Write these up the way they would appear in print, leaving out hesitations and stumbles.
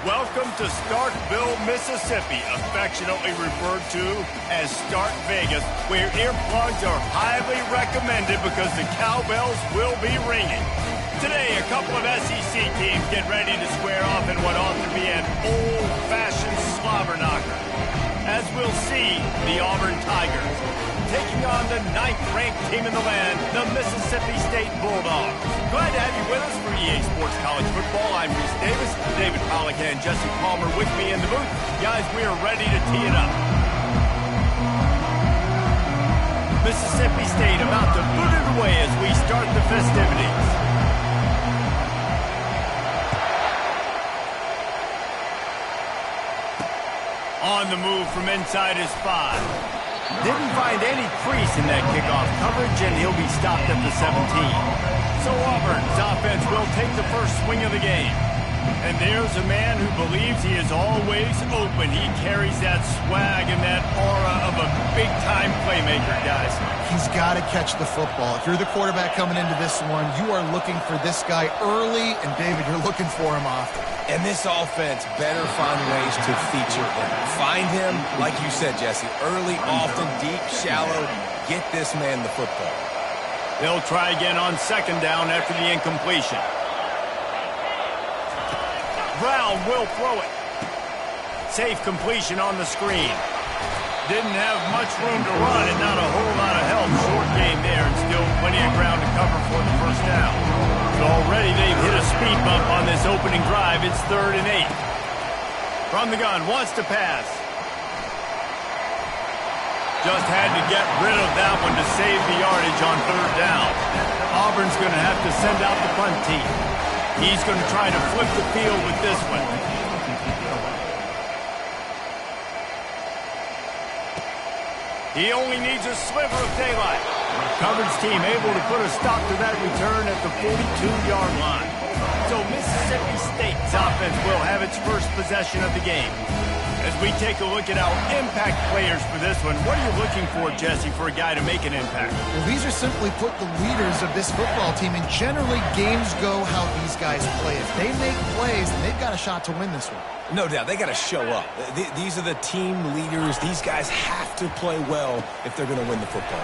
Welcome to Starkville, Mississippi, affectionately referred to as Stark Vegas, where earplugs are highly recommended because the cowbells will be ringing. Today, a couple of SEC teams get ready to square off in what ought to be an old-fashioned slobber knocker. As we'll see, the Auburn Tigers taking on the 9th-ranked team in the land, the Mississippi State Bulldogs. Glad to have you with us for EA Sports College Football. I'm Reese Davis, David Pollack and Jesse Palmer with me in the booth. Guys, we are ready to tee it up. Mississippi State about to boot it away as we start the festivities. On the move from inside his 5. Didn't find any crease in that kickoff coverage, and he'll be stopped at the 17. So Auburn's offense will take the first swing of the game. And there's a man who believes he is always open. He carries that swag and that aura of a big-time playmaker, guys. He's got to catch the football. If you're the quarterback coming into this one, you are looking for this guy early, and David, you're looking for him often. And this offense better find ways to feature him. Find him, like you said, Jesse, early, often, deep, shallow. Get this man the football. They'll try again on second down after the incompletion. Brown will throw it. Safe completion on the screen. Didn't have much room to run and not a whole lot of help. Short game there and still plenty of ground to cover for the first down. So already they've hit a speed bump on this opening drive. It's 3rd and 8. From the gun, wants to pass. Just had to get rid of that one to save the yardage on 3rd down. Auburn's going to have to send out the punt team. He's going to try to flip the field with this one. He only needs a sliver of daylight. Coverage team able to put a stop to that return at the 42-yard line. So Mississippi State's offense will have its first possession of the game. As we take a look at our impact players for this one, what are you looking for, Jesse, for a guy to make an impact? Well, these are simply put the leaders of this football team, and generally games go how these guys play. If they make plays, then they've got a shot to win this one. No doubt, they got to show up. These are the team leaders. These guys have to play well if they're going to win the football.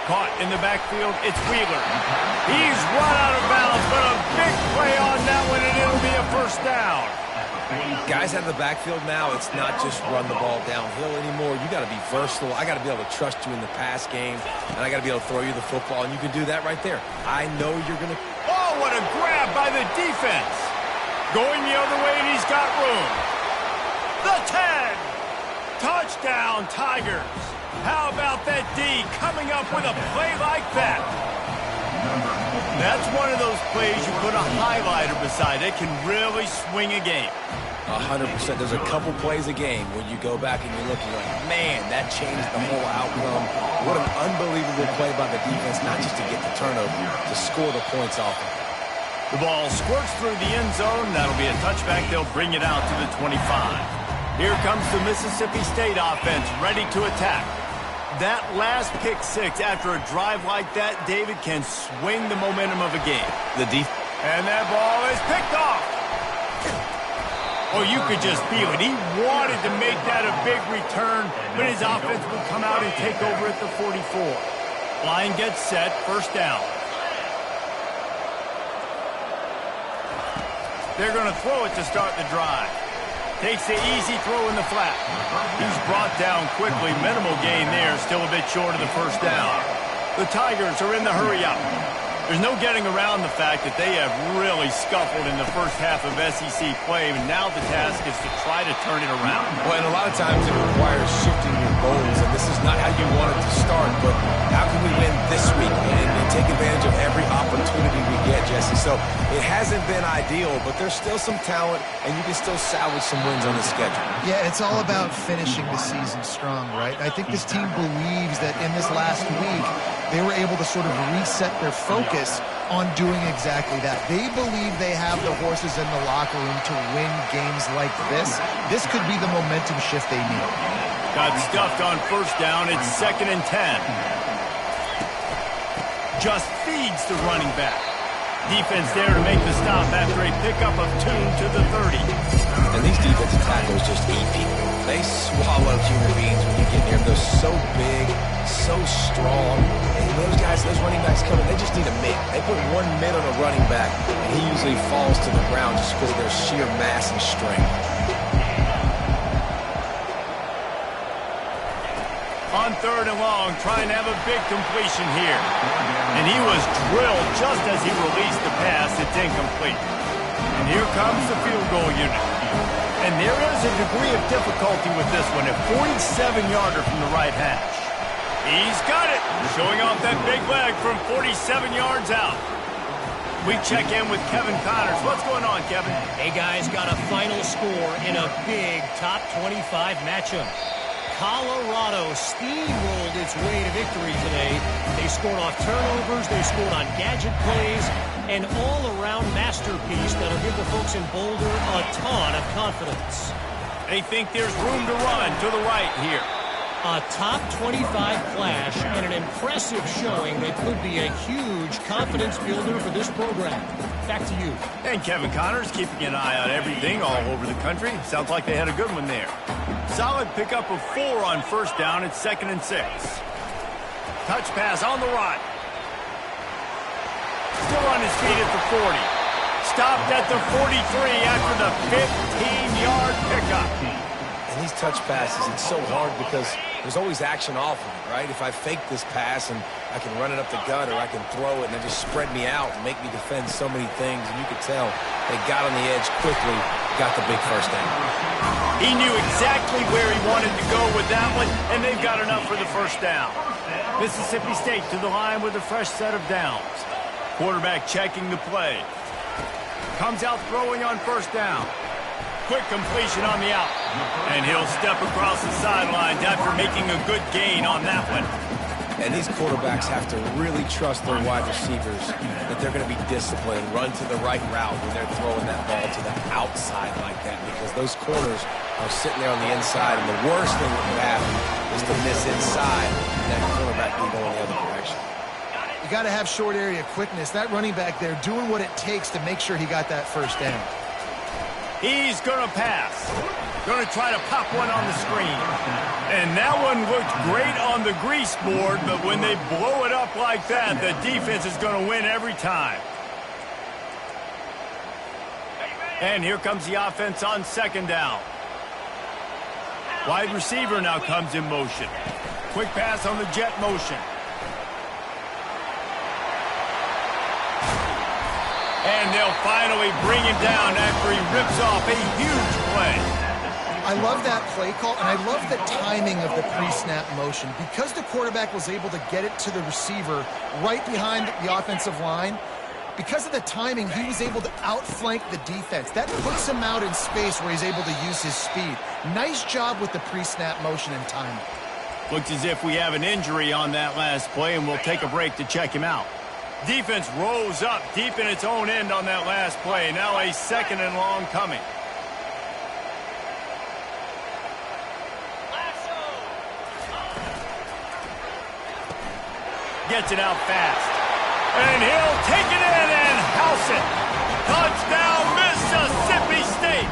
Caught in the backfield, it's Wheeler. He's run out of bounds, but a big play on that one, and it'll be a first down. Guys out of the backfield now, it's not just run the ball downhill anymore. You got to be versatile. I got to be able to trust you in the pass game, and I got to be able to throw you the football, and you can do that right there. I know you're going to... Oh, what a grab by the defense. Going the other way, and he's got room. The 10. Touchdown, Tigers. How about that D coming up with a play like that? That's one of those plays you put a highlighter beside it, can really swing a game. 100%. There's a couple plays a game where you go back and you look and you're like, man, that changed the whole outcome. What an unbelievable play by the defense, not just to get the turnover, to score the points off of it. The ball squirts through the end zone. That'll be a touchback. They'll bring it out to the 25. Here comes the Mississippi State offense, ready to attack. That last pick six after a drive like that, David, can swing the momentum of a game. And that ball is picked off. Oh, you could just feel it. He wanted to make that a big return, but his offense would come out and take over at the 44. Line gets set, first down. They're going to throw it to start the drive. Takes the easy throw in the flat. He's brought down quickly. Minimal gain there. Still a bit short of the first down. The Tigers are in the hurry-up. There's no getting around the fact that they have really scuffled in the first half of SEC play, and now the task is to try to turn it around. Well, and a lot of times it requires shifting your goals, and this is not how you want it to start, but how can we win this week and take advantage of every opportunity we get, Jesse? So it hasn't been ideal, but there's still some talent, and you can still salvage some wins on the schedule. Yeah, it's all about finishing the season strong, right? I think this team believes that in this last week, they were able to sort of reset their focus on doing exactly that. They believe they have the horses in the locker room to win games like this. This could be the momentum shift they need. Got stuffed on first down. It's 2nd and 10. Just feeds the running back. Defense there to make the stop after a pickup of 2 to the 30. And these defensive tackles just eat people. They swallow human beings when you get near them. They're so big, so strong. And those guys, those running backs coming, they just need a mid. They put one mid on a running back, and he usually falls to the ground just because of their sheer mass and strength. On 3rd and long, trying to have a big completion here. And he was drilled just as he released the pass. It's incomplete. And here comes the field goal unit. And there is a degree of difficulty with this one, a 47-yarder from the right hash. He's got it, showing off that big leg from 47 yards out. We check in with Kevin Connors. What's going on, Kevin? Hey, guys, got a final score in a big top 25 matchup. Colorado steamrolled its way to victory today. They scored off turnovers, they scored on gadget plays, an all-around masterpiece that'll give the folks in Boulder a ton of confidence. They think there's room to run to the right here. A top 25 clash and an impressive showing that could be a huge confidence builder for this program. Back to you. And Kevin Connors keeping an eye on everything all over the country. Sounds like they had a good one there. Solid pickup of 4 on 1st down. It's 2nd and 6. Touch pass on the run. Still on his feet at the 40. Stopped at the 43 after the 15-yard pickup. And these touch passes, it's so hard because there's always action off of it, right? If I fake this pass and I can run it up the gut or I can throw it and it just spread me out and make me defend so many things. And you could tell they got on the edge quickly, got the big 1st down. He knew exactly where he wanted to go with that one, and they've got enough for the 1st down. Mississippi State to the line with a fresh set of downs. Quarterback checking the play. Comes out throwing on 1st down. Quick completion on the out. And he'll step across the sidelines after making a good gain on that one. And these quarterbacks have to really trust their wide receivers that they're going to be disciplined, run to the right route when they're throwing that ball to the outside like that, because those corners are sitting there on the inside, and the worst thing that could happen is to miss inside and that quarterback be going the other direction. You got to have short area quickness. That running back there doing what it takes to make sure he got that 1st down. He's going to pass. Going to try to pop one on the screen. And that one looked great on the grease board, but when they blow it up like that, the defense is going to win every time. And here comes the offense on 2nd down. Wide receiver now comes in motion. Quick pass on the jet motion. And they'll finally bring him down after he rips off a huge play. I love that play call, and I love the timing of the pre-snap motion. Because the quarterback was able to get it to the receiver right behind the offensive line, because of the timing, he was able to outflank the defense. That puts him out in space where he's able to use his speed. Nice job with the pre-snap motion and timing. Looks as if we have an injury on that last play, and we'll take a break to check him out. Defense rose up deep in its own end on that last play. Now a 2nd and long coming. Gets it out fast. And he'll take it in and house it. Touchdown, Mississippi State.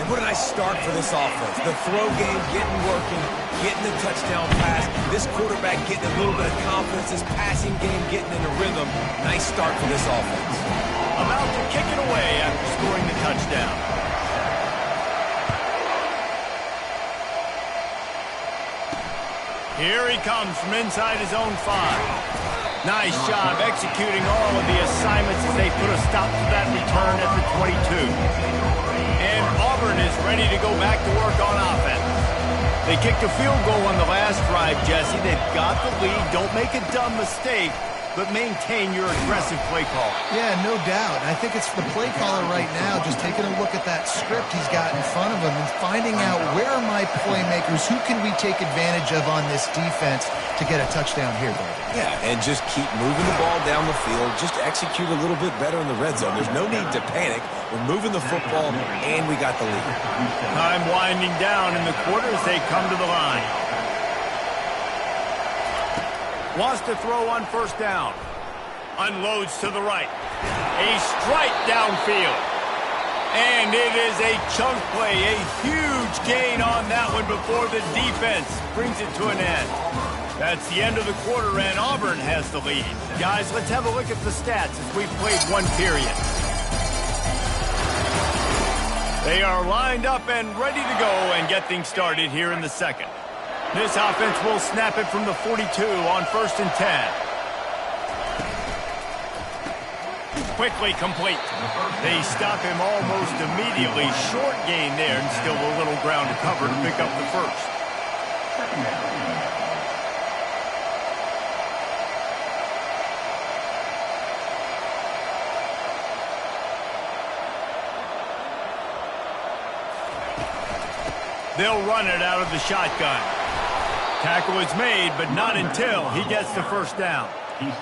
And what a nice start for this offense. The throw game getting working, getting the touchdown pass. This quarterback getting a little bit of confidence. This passing game getting in a rhythm. Nice start for this offense. About to kick it away after scoring the touchdown. Here he comes from inside his own 5. Nice job executing all of the assignments as they put a stop to that return at the 22. And Auburn is ready to go back to work on offense. They kicked a field goal on the last drive, Jesse. They've got the lead. Don't make a dumb mistake, but maintain your aggressive play call. Yeah, no doubt. I think it's the play caller right now just taking a look at that script he's got in front of him and finding out where are my playmakers, who can we take advantage of on this defense to get a touchdown here, David. Yeah, and just keep moving the ball down the field. Just execute a little bit better in the red zone. There's no need to panic. We're moving the football, and we got the lead. Time winding down in the quarter as they come to the line. Wants to throw on 1st down. Unloads to the right. A strike downfield. And it is a chunk play, a huge gain on that one before the defense brings it to an end. That's the end of the quarter, and Auburn has the lead. Guys, let's have a look at the stats as we've played one period. They are lined up and ready to go and get things started here in the second. This offense will snap it from the 42 on 1st and 10. Quickly complete. They stop him almost immediately. Short gain there, and still a little ground to cover to pick up the first. They'll run it out of the shotgun. Tackle is made, but not until he gets the first down.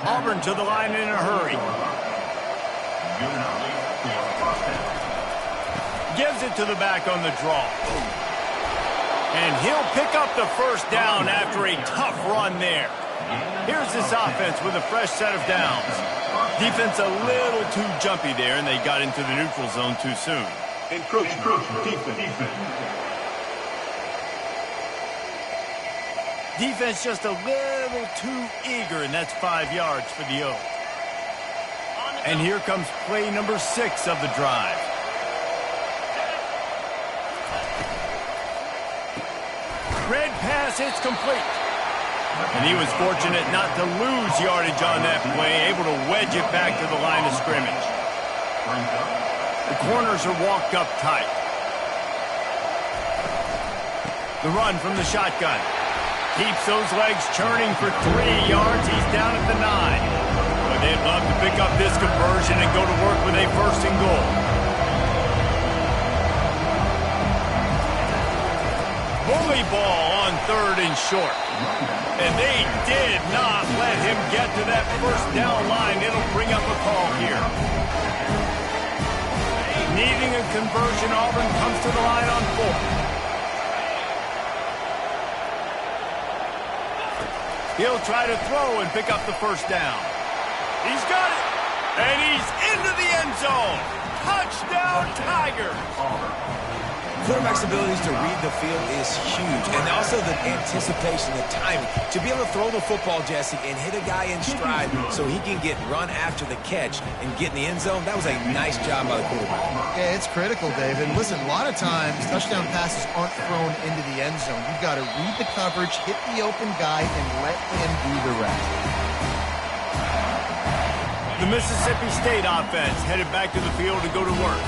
Auburn to the line in a hurry. Gives it to the back on the draw. And he'll pick up the first down after a tough run there. Here's this offense with a fresh set of downs. Defense a little too jumpy there, and they got into the neutral zone too soon. Encroachment defense. Defense just a little too eager, and that's 5 yards for the O. And here comes play number 6 of the drive. Red pass, it's complete. And he was fortunate not to lose yardage on that play, able to wedge it back to the line of scrimmage. The corners are walked up tight. The run from the shotgun. Keeps those legs churning for 3 yards. He's down at the 9. But they'd love to pick up this conversion and go to work with a 1st and goal. Bully ball on 3rd and short. And they did not let him get to that first down line. It'll bring up a call here. Needing a conversion, Auburn comes to the line on 4th. He'll try to throw and pick up the first down. He's got it. And he's into the end zone. Touchdown, Tiger. Quarterback's abilities to read the field is huge. And also the anticipation, the timing. To be able to throw the football, Jesse, and hit a guy in stride so he can get run after the catch and get in the end zone, that was a nice job by the quarterback. Yeah, it's critical, David. Listen, a lot of times touchdown passes aren't thrown into the end zone. You've got to read the coverage, hit the open guy, and let him do the rest. The Mississippi State offense headed back to the field to go to work.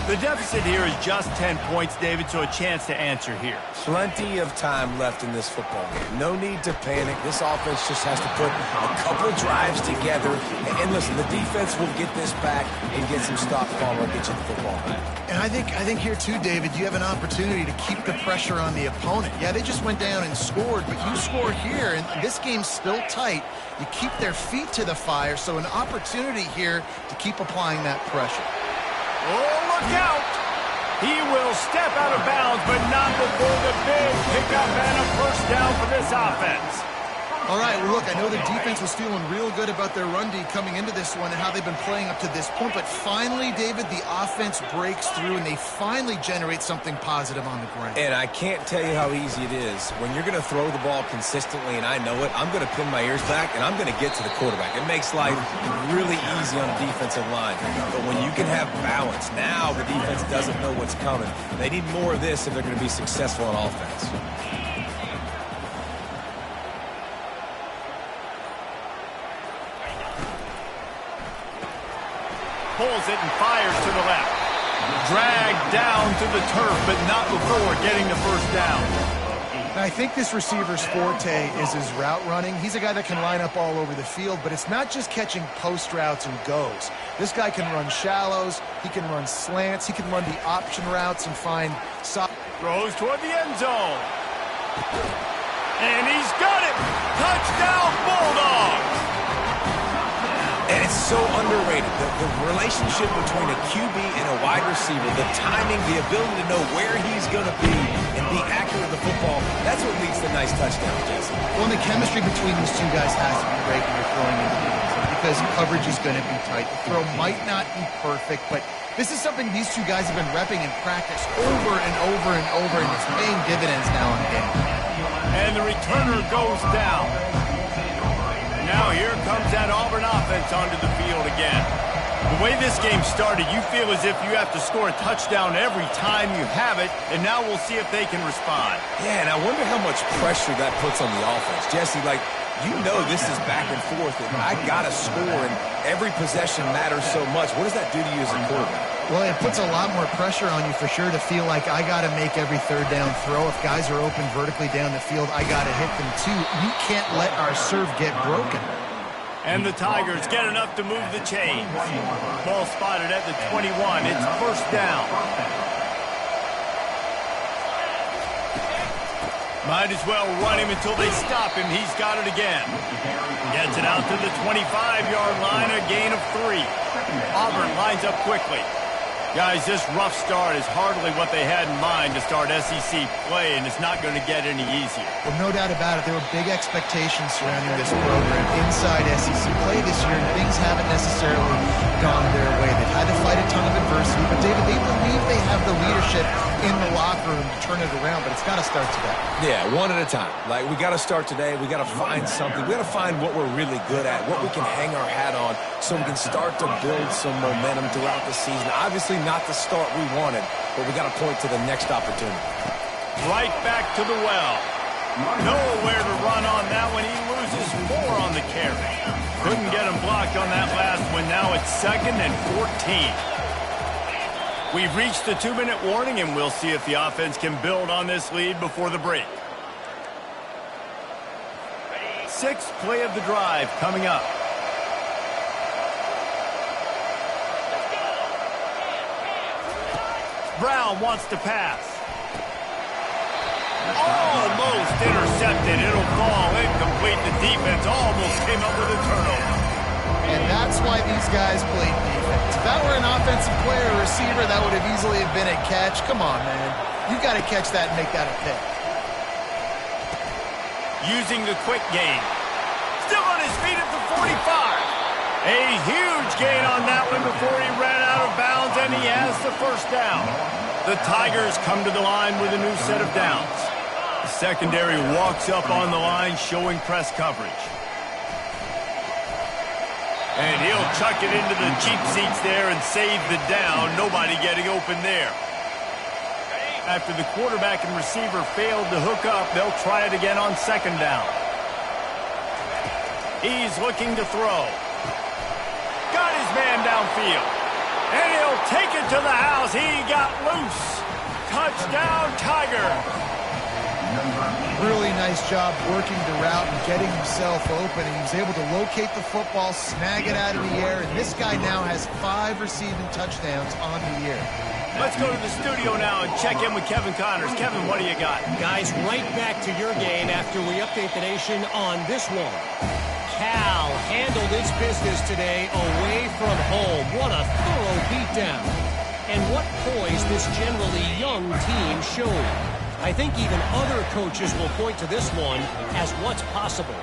The deficit here is just 10 points, David, so a chance to answer here. Plenty of time left in this football game. No need to panic. This offense just has to put a couple drives together. And listen, the defense will get this back and get some stop call or get you the football back. And I think here too, David, you have an opportunity to keep the pressure on the opponent. Yeah, they just went down and scored, but you score here, and this game's still tight. You keep their feet to the fire, so an opportunity here to keep applying that pressure. Oh, look out! He will step out of bounds, but not before the big pickup and a first down for this offense. All right, well, look, I know the defense was feeling real good about their run D coming into this one and how they've been playing up to this point, but finally, David, the offense breaks through and they finally generate something positive on the ground. And I can't tell you how easy it is. When you're going to throw the ball consistently, and I know it, I'm going to pin my ears back and I'm going to get to the quarterback. It makes life really easy on the defensive line. But when you can have balance, now the defense doesn't know what's coming. They need more of this if they're going to be successful on offense. Pulls it and fires to the left. Dragged down to the turf, but not before getting the first down. I think this receiver's forte is his route running. He's a guy that can line up all over the field, but it's not just catching post routes and goes. This guy can run shallows, he can run slants, he can run the option routes and find... Throws toward the end zone. And he's got it! Touchdown, Bulldogs! And it's so underrated. The relationship between a QB and a wide receiver, the timing, the ability to know where he's going to be and be accurate with the football, that's what leads to nice touchdowns, Jesse. Well, and the chemistry between these two guys has to be great when you're throwing into the end zone. because coverage is going to be tight. The throw might not be perfect, but this is something these two guys have been repping in practice over and over and over, and it's paying dividends now in game. And the returner goes down. Now here comes that Auburn offense onto the field again. The way this game started, you feel as if you have to score a touchdown every time you have it, and now we'll see if they can respond. Yeah, and I wonder how much pressure that puts on the offense. Jesse, like, you know this is back and forth, and I got to score, and every possession matters so much. What does that do to you as a quarterback? Well, it puts a lot more pressure on you for sure to feel like I got to make every third down throw. If guys are open vertically down the field, I got to hit them too. We can't let our serve get broken. And the Tigers get enough to move the chains. Ball spotted at the 21. It's first down. Might as well run him until they stop him. He's got it again. Gets it out to the 25-yard line, a gain of 3. Auburn lines up quickly. Guys, this rough start is hardly what they had in mind to start SEC play, and it's not going to get any easier. Well, no doubt about it. There were big expectations surrounding this program inside SEC play this year, and things haven't necessarily gone their way. They've had to fight a ton of adversity, but, David, they believe they have the leadership in the locker room to turn it around, but it's got to start today. Yeah, one at a time. Like, we got to start today. We got to find something. We got to find what we're really good at, what we can hang our hat on, so we can start to build some momentum throughout the season. Obviously, not the start we wanted, but we got to point to the next opportunity. Right back to the well. Nowhere to run on that one. He loses 4 on the carry. Couldn't get him blocked on that last one. Now it's 2nd and 14. We've reached the 2-minute warning, and we'll see if the offense can build on this lead before the break. 6th play of the drive coming up. Brown wants to pass. Almost intercepted. It'll fall incomplete. The defense almost came up with a turnover. And that's why these guys played defense. If that were an offensive player or receiver, that would have easily been a catch. Come on, man. You've got to catch that and make that a pick. Using the quick game. Still on his feet at the 45. A huge gain on that one before he ran out of bounds, and he has the first down. The Tigers come to the line with a new set of downs. The secondary walks up on the line, showing press coverage. And he'll chuck it into the cheap seats there and save the down. Nobody getting open there. After the quarterback and receiver failed to hook up, they'll try it again on 2nd down. He's looking to throw. Got his man downfield. And he'll take it to the house. He got loose. Touchdown, Tiger. Really nice job working the route and getting himself open. And he was able to locate the football, snag it out of the air, and this guy now has 5 receiving touchdowns on the year. Let's go to the studio now and check in with Kevin Connors. Kevin, what do you got? Guys, right back to your game after we update the nation on this one. Cal handled its business today away from home. What a thorough beatdown. And what poise this generally young team showed. I think even other coaches will point to this one as what's possible.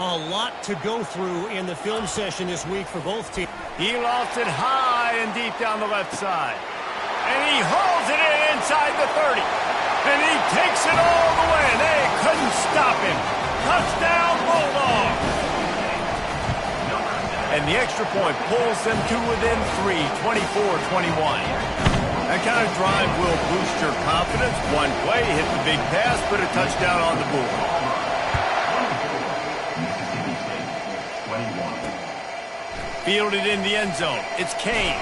A lot to go through in the film session this week for both teams. He lofts it high and deep down the left side. And he hauls it in inside the 30. And he takes it all the way. They couldn't stop him. Touchdown, Bulldogs. And the extra point pulls them to within 3, 24-21. That kind of drive will boost your confidence. One play, hit the big pass, put a touchdown on the board. Fielded in the end zone. It's Kane.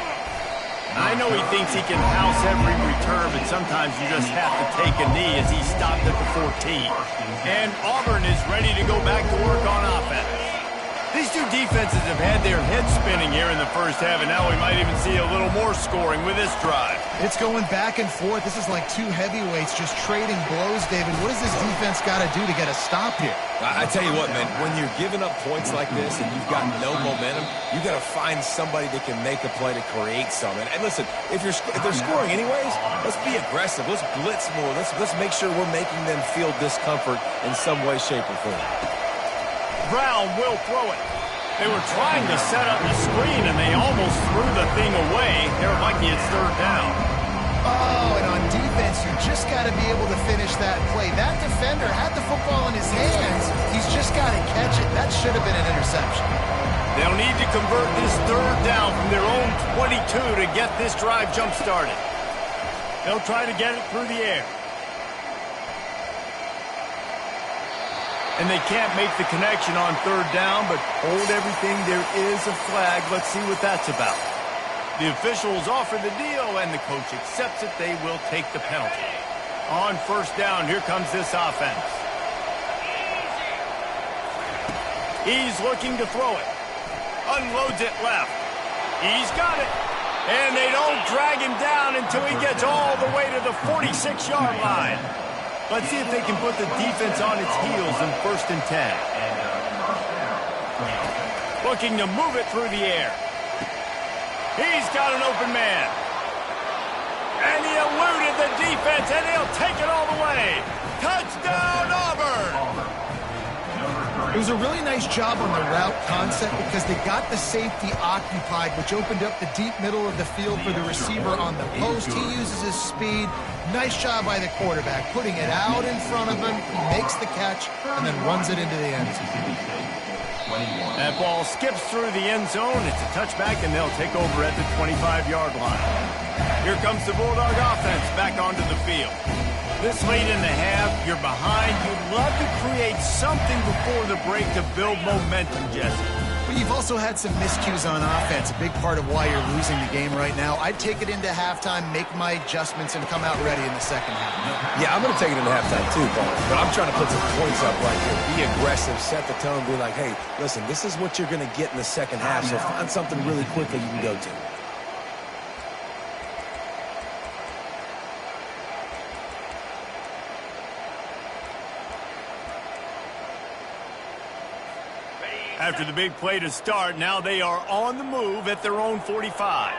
I know he thinks he can house every return, but sometimes you just have to take a knee as he stopped at the 14. And Auburn is ready to go back to work on offense. These two defenses have had their heads spinning here in the first half, and now we might even see a little more scoring with this drive. It's going back and forth. This is like two heavyweights just trading blows, David. What does this defense got to do to get a stop here? I tell you what, man, when you're giving up points like this and you've got no momentum, you got to find somebody that can make a play to create something. And listen, if they're scoring anyways, let's be aggressive. Let's blitz more. Let's make sure we're making them feel discomfort in some way, shape, or form. Brown will throw it. They were trying to set up the screen, and they almost threw the thing away. They're lucky it's third down. Oh, and on defense, you just got to be able to finish that play. That defender had the football in his hands. He's just got to catch it. That should have been an interception. They'll need to convert this third down from their own 22 to get this drive jump-started. They'll try to get it through the air. And they can't make the connection on third down, but hold everything. There is a flag. Let's see what that's about. The officials offer the deal, and the coach accepts it. They will take the penalty. On first down, here comes this offense. He's looking to throw it. Unloads it left. He's got it. And they don't drag him down until he gets all the way to the 46-yard line. Let's see if they can put the defense on its heels in 1st and 10. Looking to move it through the air. He's got an open man. And he eluded the defense, and he'll take it all the way. Touchdown, Auburn! It was a really nice job on the route concept because they got the safety occupied, which opened up the deep middle of the field for the receiver on the post. He uses his speed. Nice job by the quarterback, putting it out in front of him. He makes the catch and then runs it into the end zone. That ball skips through the end zone. It's a touchback, and they'll take over at the 25-yard line. Here comes the Bulldog offense back onto the field. This late in the half, you're behind. You'd love to create something before the break to build momentum, Jesse. But you've also had some miscues on offense, a big part of why you're losing the game right now. I'd take it into halftime, make my adjustments, and come out ready in the second half. Yeah, I'm going to take it into halftime too, Paul. But I'm trying to put some points up right here. Be aggressive, set the tone, be like, hey, listen, this is what you're going to get in the second half, so find something really quickly you can go to. After the big play to start, now they are on the move at their own 45.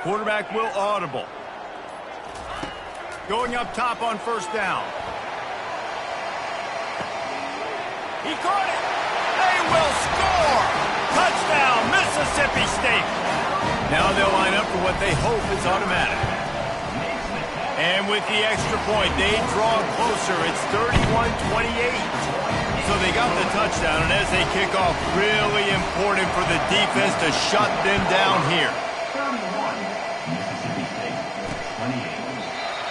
Quarterback will audible. Going up top on first down. He caught it. They will score. Touchdown, Mississippi State. Now they'll line up for what they hope is automatic. And with the extra point, they draw closer. It's 31-28. So they got the touchdown, and as they kick off, really important for the defense to shut them down here.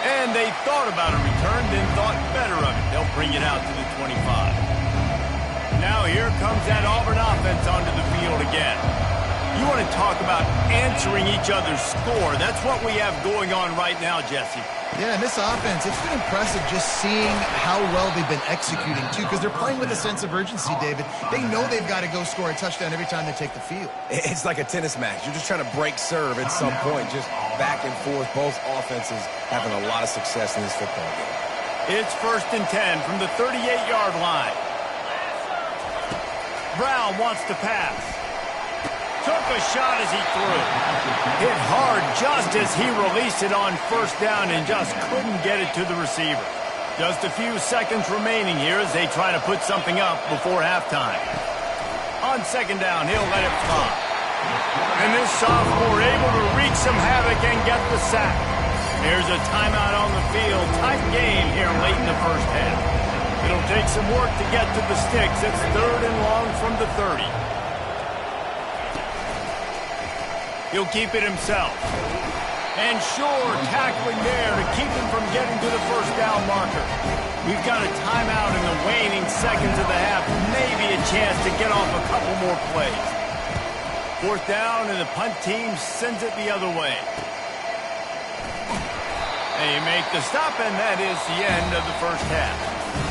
And they thought about a return, then thought better of it. They'll bring it out to the 25. Now here comes that Auburn offense onto the field again. You want to talk about answering each other's score. That's what we have going on right now, Jesse. Yeah, and this offense, it's been impressive just seeing how well they've been executing, too, because they're playing with a sense of urgency, David. They know they've got to go score a touchdown every time they take the field. It's like a tennis match. You're just trying to break serve at some point, just back and forth. Both offenses having a lot of success in this football game. It's 1st and 10 from the 38-yard line. Brown wants to pass. Took a shot as he threw. Hit hard just as he released it on first down and just couldn't get it to the receiver. Just a few seconds remaining here as they try to put something up before halftime. On second down, he'll let it fly. And this sophomore able to wreak some havoc and get the sack. There's a timeout on the field. Tight game here late in the first half. It'll take some work to get to the sticks. It's 3rd and long from the 30. He'll keep it himself. And sure, tackling there to keep him from getting to the first down marker. We've got a timeout in the waning seconds of the half. Maybe a chance to get off a couple more plays. 4th down, and the punt team sends it the other way. They make the stop, and that is the end of the first half.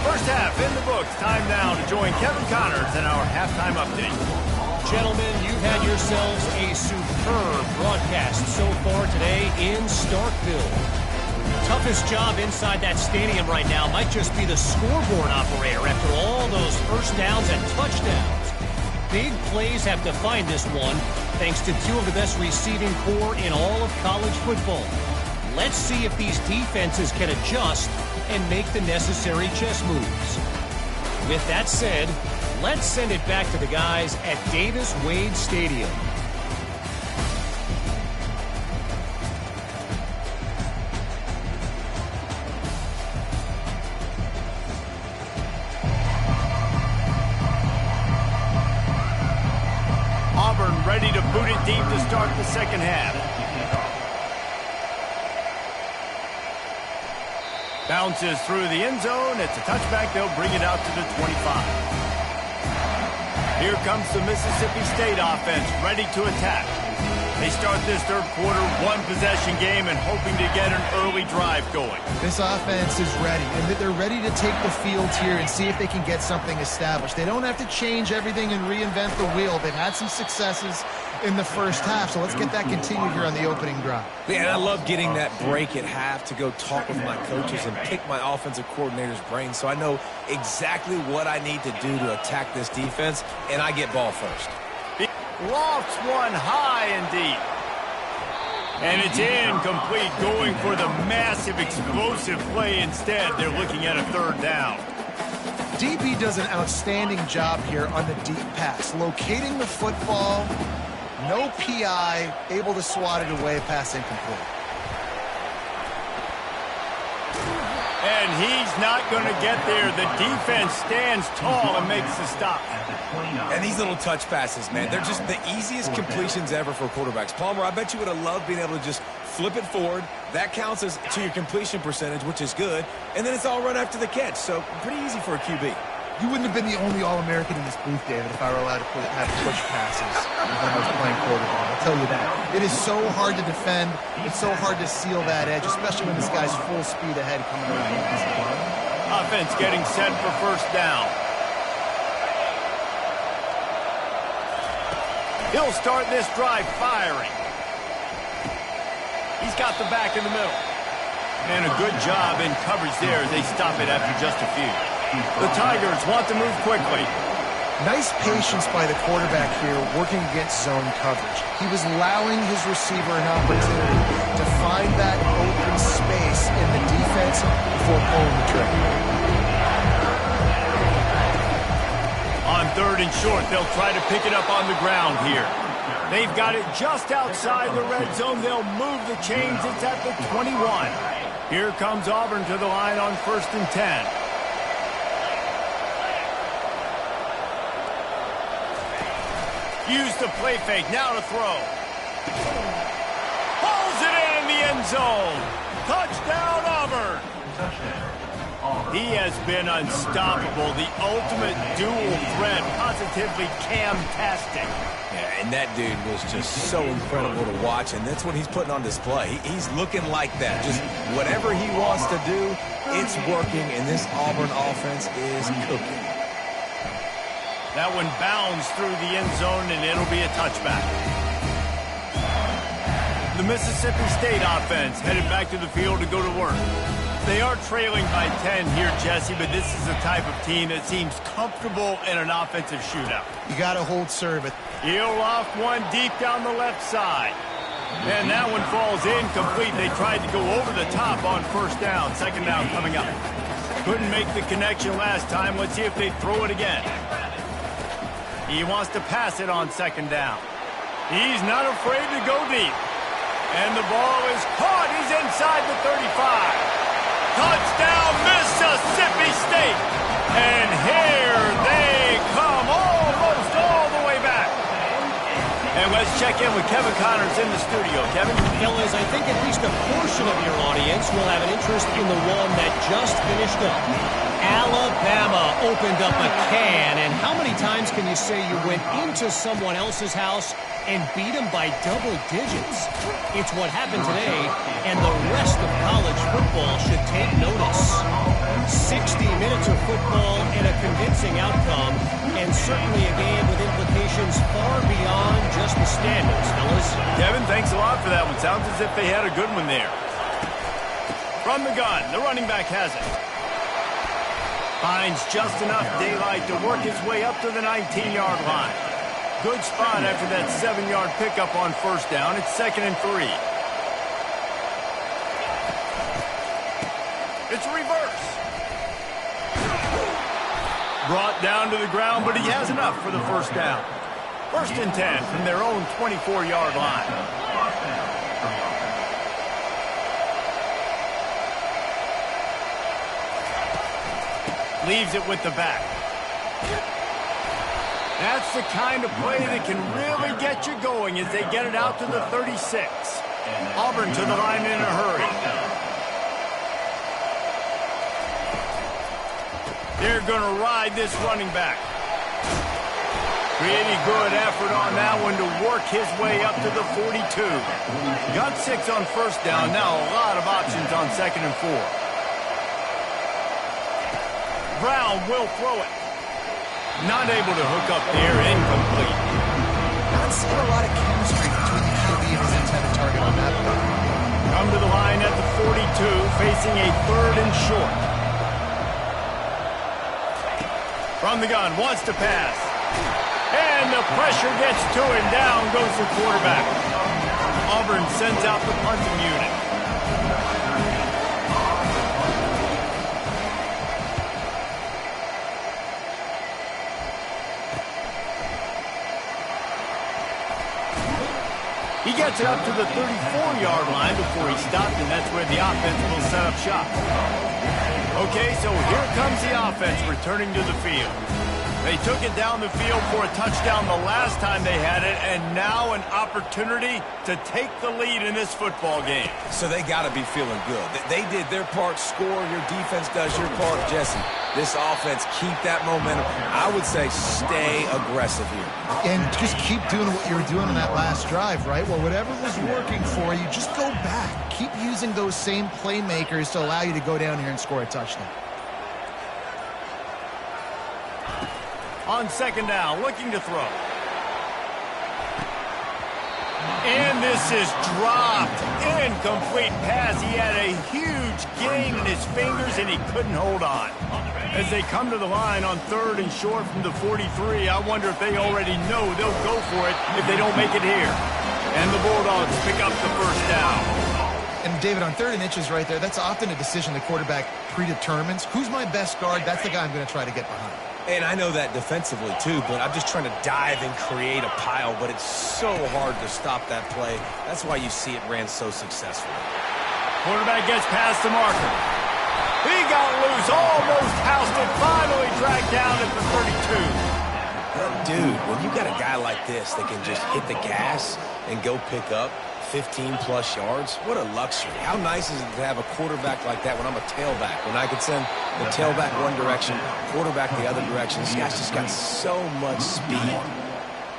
First half in the books. Time now to join Kevin Connors in our halftime update. Gentlemen, you've had yourselves a superb broadcast so far today in Starkville. Toughest job inside that stadium right now might just be the scoreboard operator after all those first downs and touchdowns. Big plays have defined this one, thanks to two of the best receiving corps in all of college football. Let's see if these defenses can adjust and make the necessary chess moves. With that said, let's send it back to the guys at Davis-Wade Stadium. Auburn ready to boot it deep to start the second half. Bounces through the end zone. It's a touchback. They'll bring it out to the 25. Here comes the Mississippi State offense ready to attack. They start this third quarter one-possession game and hoping to get an early drive going. This offense is ready, and they're ready to take the field here and see if they can get something established. They don't have to change everything and reinvent the wheel. They've had some successes in the first half, so let's get that continued here on the opening drive. Yeah, and I love getting that break at half to go talk with my coaches and pick my offensive coordinator's brain so I know exactly what I need to do to attack this defense, and I get ball first. Lofts one high and deep. And it's incomplete, going for the massive explosive play instead. They're looking at a third down. DB does an outstanding job here on the deep pass, locating the football, no PI, able to swat it away, pass incomplete. And he's not going to get there. The defense stands tall and makes the stop. And these little touch passes, man, they're just the easiest completions ever for quarterbacks. Palmer, I bet you would have loved being able to just flip it forward. That counts as to your completion percentage, which is good. And then it's all run after the catch, so pretty easy for a QB. You wouldn't have been the only All-American in this booth, David, if I were allowed to have push passes when I was playing quarterback. I'll tell you that. It is so hard to defend. It's so hard to seal that edge, especially when this guy's full speed ahead coming around. Offense getting set for first down. He'll start this drive firing. He's got the back in the middle. And a good job in coverage there. They stop it after just a few. The Tigers want to move quickly. Nice patience by the quarterback here working against zone coverage. He was allowing his receiver an opportunity to find that open space in the defense before pulling the trigger. On third and short, they'll try to pick it up on the ground here. They've got it just outside the red zone. They'll move the chains. It's at the 21. Here comes Auburn to the line on 1st and 10. Use the play fake, now to throw. Pulls it in the end zone. Touchdown, Auburn. He has been unstoppable. The ultimate dual threat, positively Cam-tastic. Yeah, and that dude was just so incredible to watch, and that's what he's putting on display. He's looking like that. Just whatever he wants to do, it's working, and this Auburn offense is cooking. That one bounds through the end zone, and it'll be a touchback. The Mississippi State offense headed back to the field to go to work. They are trailing by 10 here, Jesse, but this is the type of team that seems comfortable in an offensive shootout. You got to hold serve it. He'll loft one deep down the left side. And that one falls incomplete. They tried to go over the top on first down. Second down coming up. Couldn't make the connection last time. Let's see if they throw it again. He wants to pass it on second down. He's not afraid to go deep. And the ball is caught. He's inside the 35. Touchdown, Mississippi State. And here they come almost all the way back. And let's check in with Kevin Connors in the studio. Kevin? Fellas, I think at least a portion of your audience will have an interest in the one that just finished up. Alabama opened up a can, and how many times can you say you went into someone else's house and beat them by double digits? It's what happened today, and the rest of college football should take notice. 60 minutes of football and a convincing outcome, and certainly a game with implications far beyond just the standings, fellas. Kevin, thanks a lot for that one. Sounds as if they had a good one there. From the gun, the running back has it. Finds just enough daylight to work his way up to the 19-yard line. Good spot after that 7-yard pickup on first down. It's 2nd and 3. It's a reverse. Brought down to the ground, but he has enough for the first down. 1st and 10 from their own 24-yard line. Leaves it with the back. That's the kind of play that can really get you going as they get it out to the 36. Auburn to the line in a hurry. They're going to ride this running back. Pretty good effort on that one to work his way up to the 42. Got 6 on 1st down. Now a lot of options on 2nd and 4. Brown will throw it. Not able to hook up there. Incomplete. Not seeing a lot of chemistry between the QB and his intended target on that play. Come to the line at the 42, facing a 3rd and short. From the gun, wants to pass. And the pressure gets to him. Down goes the quarterback. Auburn sends out the punting unit. He gets it up to the 34-yard line before he stopped, and that's where the offense will set up shop. Okay, so here comes the offense returning to the field. They took it down the field for a touchdown the last time they had it, and now an opportunity to take the lead in this football game. So they got to be feeling good. They did their part, score. Your defense does your part, Jesse. This offense, keep that momentum. I would say stay aggressive here. And just keep doing what you were doing on that last drive, right? Well, whatever was working for you, just go back. Keep using those same playmakers to allow you to go down here and score a touchdown. On 2nd down, looking to throw. And this is dropped. Incomplete pass. He had a huge gain in his fingers, and he couldn't hold on. As they come to the line on 3rd and short from the 43, I wonder if they already know they'll go for it if they don't make it here. And the Bulldogs pick up the 1st down. And, David, on 3rd and inches right there, that's often a decision the quarterback predetermines. Who's my best guard? That's the guy I'm going to try to get behind. And I know that defensively, too, but I'm just trying to dive and create a pile, but it's so hard to stop that play. That's why you see it ran so successfully. Quarterback gets past the marker. He got loose, almost housed it, finally dragged down at the 32. Dude, when you got a guy like this that can just hit the gas and go pick up 15-plus yards, what a luxury. How nice is it to have a quarterback like that when I'm a tailback, when I could send the tailback one direction, quarterback the other direction. This guy's just got so much speed.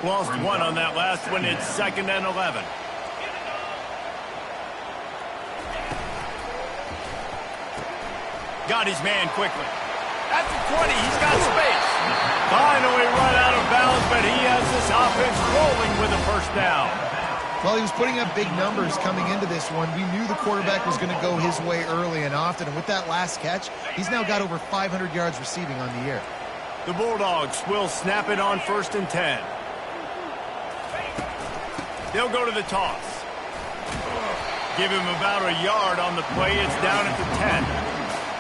Lost 1 on that last one. It's 2nd and 11. Got his man quickly. At the 20, he's got space. Finally run out of bounds, but he has this offense rolling with a 1st down. Well, he was putting up big numbers coming into this one. We knew the quarterback was going to go his way early and often, and with that last catch, he's now got over 500 yards receiving on the year. The Bulldogs will snap it on 1st and 10. They'll go to the toss. Give him about a yard on the play. It's down at the 10.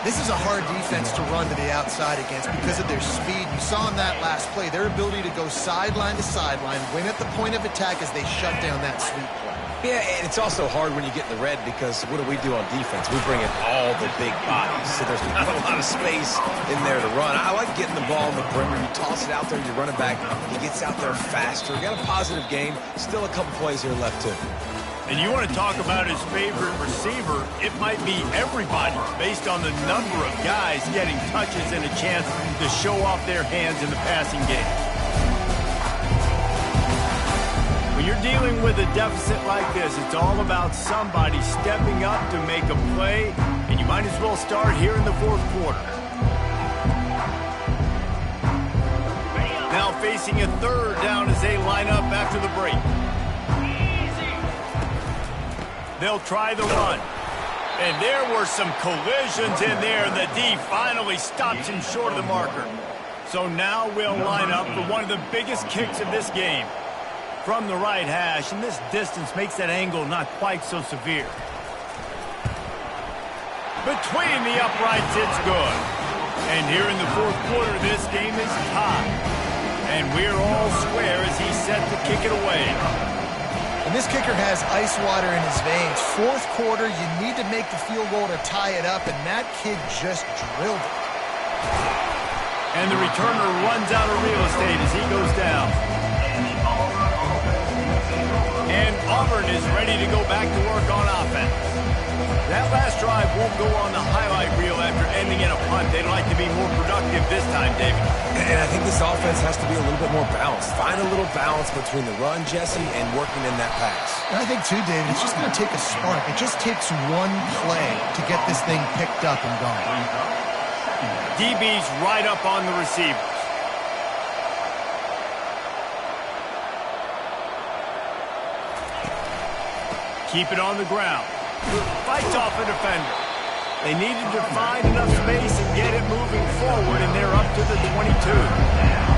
This is a hard defense to run to the outside against because of their speed. You saw in that last play, their ability to go sideline to sideline, win at the point of attack as they shut down that sweep play. Yeah, and it's also hard when you get in the red because what do on defense? We bring in all the big bodies, so there's not a lot of space in there to run. I like getting the ball on the perimeter. You toss it out there, you run it back. He gets out there faster. Got a positive game. Still a couple plays here left, too. And you want to talk about his favorite receiver, it might be everybody based on the number of guys getting touches and a chance to show off their hands in the passing game. When you're dealing with a deficit like this, it's all about somebody stepping up to make a play, and you might as well start here in the 4th quarter. Now facing a 3rd down as they line up after the break. They'll try the run. And there were some collisions in there, and the D finally stops him short of the marker. So now we'll line up for one of the biggest kicks of this game. From the right hash, and this distance makes that angle not quite so severe. Between the uprights, it's good. And here in the fourth quarter, this game is tied. And we're all square as he's set to kick it away. And this kicker has ice water in his veins. Fourth quarter, you need to make the field goal to tie it up, and that kid just drilled it. And the returner runs out of real estate as he goes down. And Auburn is ready to go back to work on offense. That last drive won't go on the highlight reel after ending in a punt. They'd like to be more productive this time, David. And I think this offense has to be a little bit more balanced. Find a little balance between the run, Jesse, and working in that pass. And I think, too, David, it's just going to take a spark. It just takes one play to get this thing picked up and going. DB's right up on the receivers. Keep it on the ground. Fights off a defender. They needed to find enough space and get it moving forward, and they're up to the 22.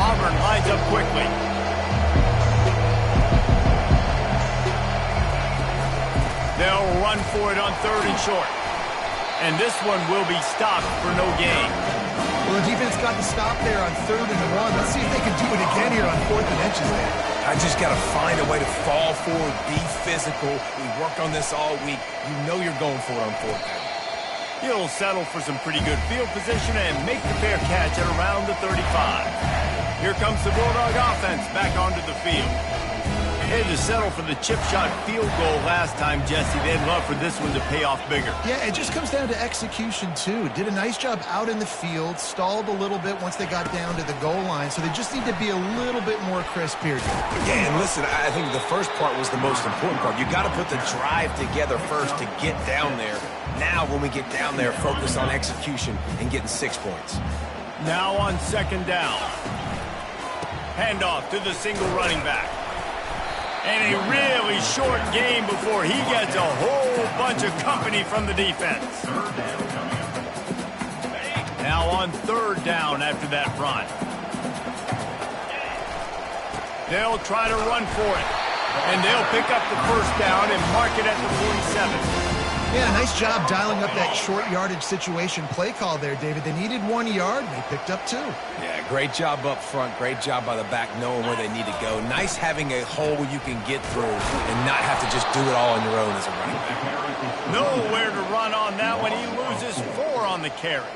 Auburn lines up quickly. They'll run for it on 3rd and short. And this one will be stopped for no gain. Well, the defense got the stop there on 3rd and 1. Let's see if they can do it again here on 4th and inches there. I just got to find a way to fall forward, be physical. We worked on this all week. You know you're going for it on 4th down. He'll settle for some pretty good field position and make the fair catch at around the 35. Here comes the Bulldog offense back onto the field. They had to settle for the chip shot field goal last time, Jesse. They'd love for this one to pay off bigger. Yeah, it just comes down to execution, too. Did a nice job out in the field, stalled a little bit once they got down to the goal line, so they just need to be a little bit more crisp here. Yeah, and listen, I think the first part was the most important part. You got to put the drive together first to get down there. Now, when we get down there, focus on execution and getting 6 points. Now on 2nd down. Handoff to the single running back. And a really short game before he gets a whole bunch of company from the defense. Now on 3rd down after that run. They'll try to run for it. And they'll pick up the 1st down and mark it at the 47. Yeah, nice job dialing up that short yardage situation play call there, David. They needed 1 yard, and they picked up 2. Yeah, great job up front. Great job by the back knowing where they need to go. Nice having a hole you can get through and not have to just do it all on your own as a running back. Nowhere to run on that one. He loses 4 on the carry.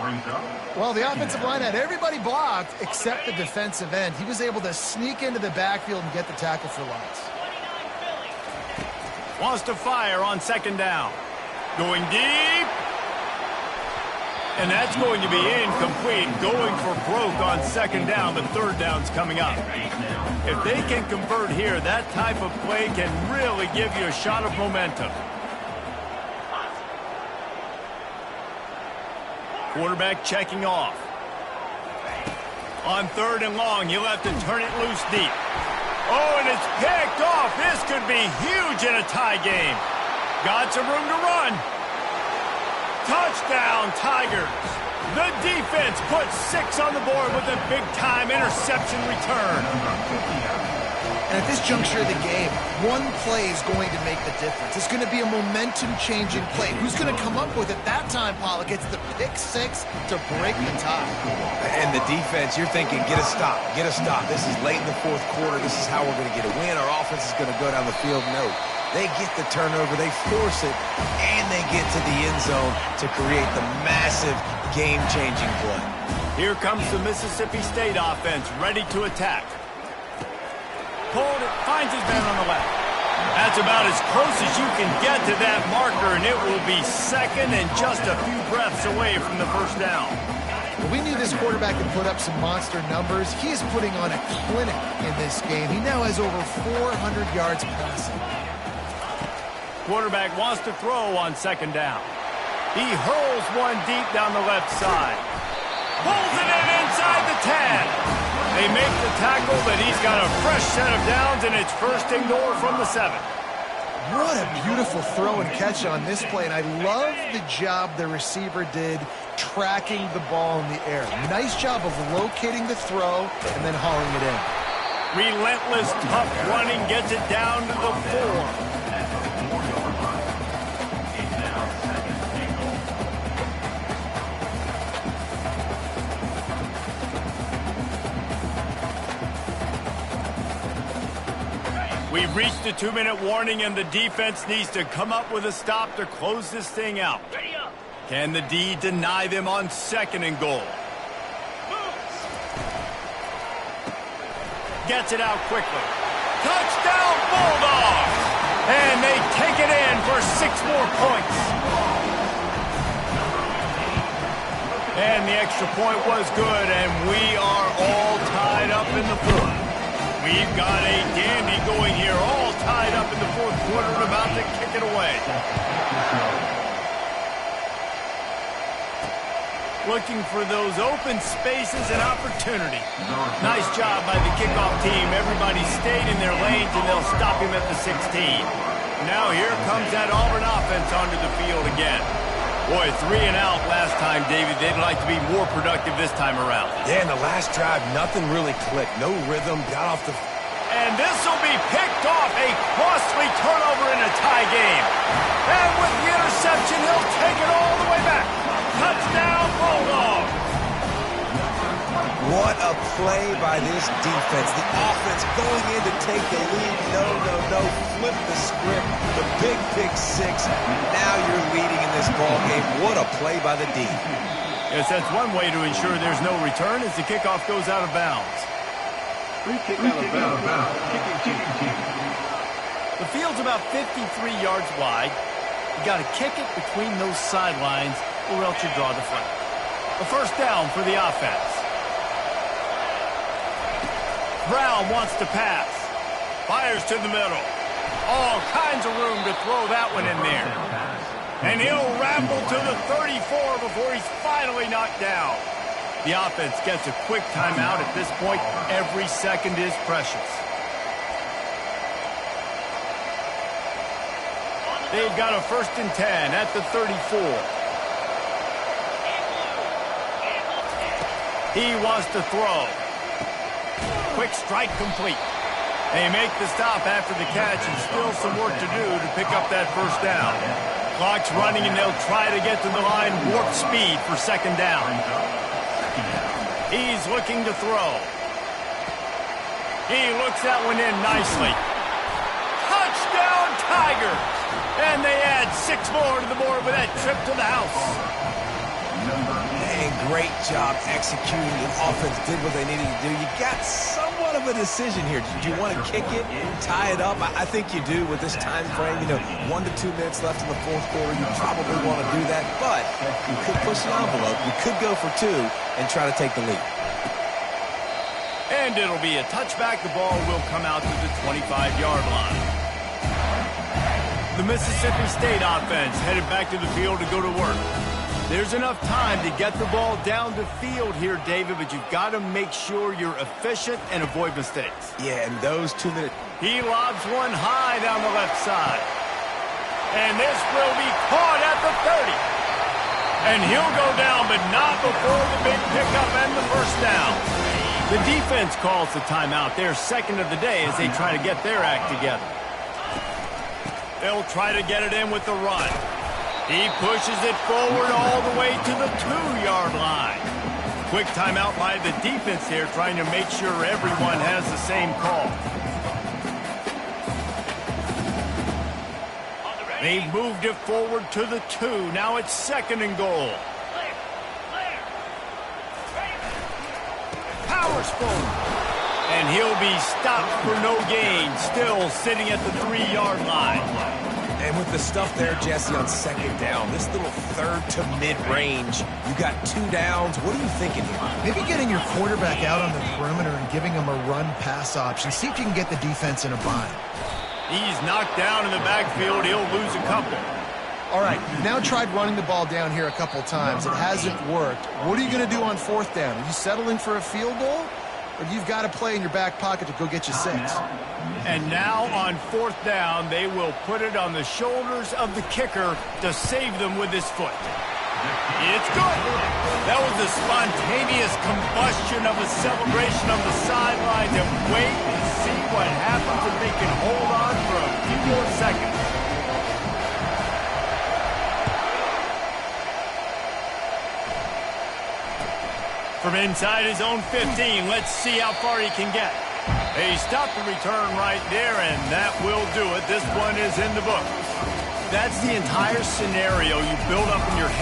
Well, the offensive line had everybody blocked except the defensive end. He was able to sneak into the backfield and get the tackle for loss. Wants to fire on 2nd down. Going deep. And that's going to be incomplete. Going for broke on 2nd down, but 3rd down's coming up. If they can convert here, that type of play can really give you a shot of momentum. Quarterback checking off. On 3rd and long, he'll have to turn it loose deep. Oh, and it's picked off. This could be huge in a tie game. Got some room to run. Touchdown, Tigers. The defense puts 6 on the board with a big-time interception return. And at this juncture of the game, one play is going to make the difference. It's going to be a momentum-changing play. Who's going to come up with it that time, Pollock? It's the pick 6 to break the tie. And the defense, you're thinking, get a stop, get a stop. This is late in the 4th quarter. This is how we're going to get a win. Our offense is going to go down the field. No. They get the turnover, they force it, and they get to the end zone to create the massive game-changing play. Here comes the Mississippi State offense, ready to attack. Pulled it, finds his man on the left. That's about as close as you can get to that marker, and it will be 2nd and just a few breaths away from the 1st down. Well, we knew this quarterback could put up some monster numbers. He is putting on a clinic in this game. He now has over 400 yards passing. Quarterback wants to throw on 2nd down. He hurls one deep down the left side. Pulls it in inside the 10. They make the tackle, but he's got a fresh set of downs, and it's 1st and goal from the 7. What a beautiful throw and catch on this play, and I love the job the receiver did tracking the ball in the air. Nice job of locating the throw and then hauling it in. Relentless, tough running gets it down to the 4. We've reached the 2-minute warning, and the defense needs to come up with a stop to close this thing out. Can the D deny them on 2nd and goal? Gets it out quickly. Touchdown, Bulldogs! And they take it in for 6 more points. And the extra point was good, and we are all tied up in the 4th. We've got a dandy going here, all tied up in the 4th quarter and about to kick it away. Looking for those open spaces and opportunity. Nice job by the kickoff team. Everybody stayed in their lanes, and they'll stop him at the 16. Now here comes that Auburn offense onto the field again. Boy, 3 and out last time, David. They'd like to be more productive this time around. Yeah, in the last drive, nothing really clicked. No rhythm, got off the... And this will be picked off. A costly turnover in a tie game. And with the interception, he'll take it all the way back. Touchdown, Bulldogs. What a play by this defense. The offense going in to take the lead. No. Flip the script. The big pick 6. Now you're leading in this ball game. What a play by the D. Yes, that's one way to ensure there's no return as the kickoff goes out of bounds. Free kick out of bounds. Kicking team. The field's about 53 yards wide. You got to kick it between those sidelines or else you draw the flag. A 1st down for the offense. Brown wants to pass. Fires to the middle. All kinds of room to throw that one in there. And he'll ramble to the 34 before he's finally knocked down. The offense gets a quick timeout at this point. Every second is precious. They've got a 1st and 10 at the 34. He wants to throw. Quick strike complete. They make the stop after the catch, and still some work to do to pick up that 1st down. Clock's running, and they'll try to get to the line warp speed for 2nd down. He's looking to throw. He looks that one in nicely. Touchdown, Tigers! And they add 6 more to the board with that trip to the house. And great job executing. The offense did what they needed to do. You got somewhat of a decision here. Do you want to kick it, tie it up? I think you do with this time frame. 1 to 2 minutes left in the 4th quarter. You probably want to do that, but you could push the envelope. You could go for 2 and try to take the lead. And it'll be a touchback. The ball will come out to the 25-yard line. The Mississippi State offense headed back to the field to go to work. There's enough time to get the ball down the field here, David, but you've got to make sure you're efficient and avoid mistakes. Yeah, and those 2 minutes. He lobs one high down the left side. And this will be caught at the 30. And he'll go down, but not before the big pickup and the 1st down. The defense calls the timeout. Their 2nd of the day as they try to get their act together. They'll try to get it in with the run. He pushes it forward all the way to the 2-yard line. Quick timeout by the defense here, trying to make sure everyone has the same call. They've moved it forward to the 2. Now it's 2nd and goal. Powers forward. And he'll be stopped for no gain, still sitting at the 3-yard line. And with the stuff there, Jesse, on 2nd down, this little 3rd to mid-range, you got 2 downs. What are you thinking here? Maybe getting your quarterback out on the perimeter and giving him a run-pass option. See if you can get the defense in a bind. He's knocked down in the backfield. He'll lose a couple. All right, you've now tried running the ball down here a couple times. It hasn't worked. What are you going to do on 4th down? Are you settling for a field goal? Or you've got to play in your back pocket to go get you 6? And now on 4th down, they will put it on the shoulders of the kicker to save them with his foot. It's good. That was a spontaneous combustion of a celebration on the sidelines, and wait and see what happens if they can hold on for a few more seconds. From inside his own 15, let's see how far he can get. He stopped the return right there, and that will do it. This one is in the book. That's the entire scenario you build up in your head.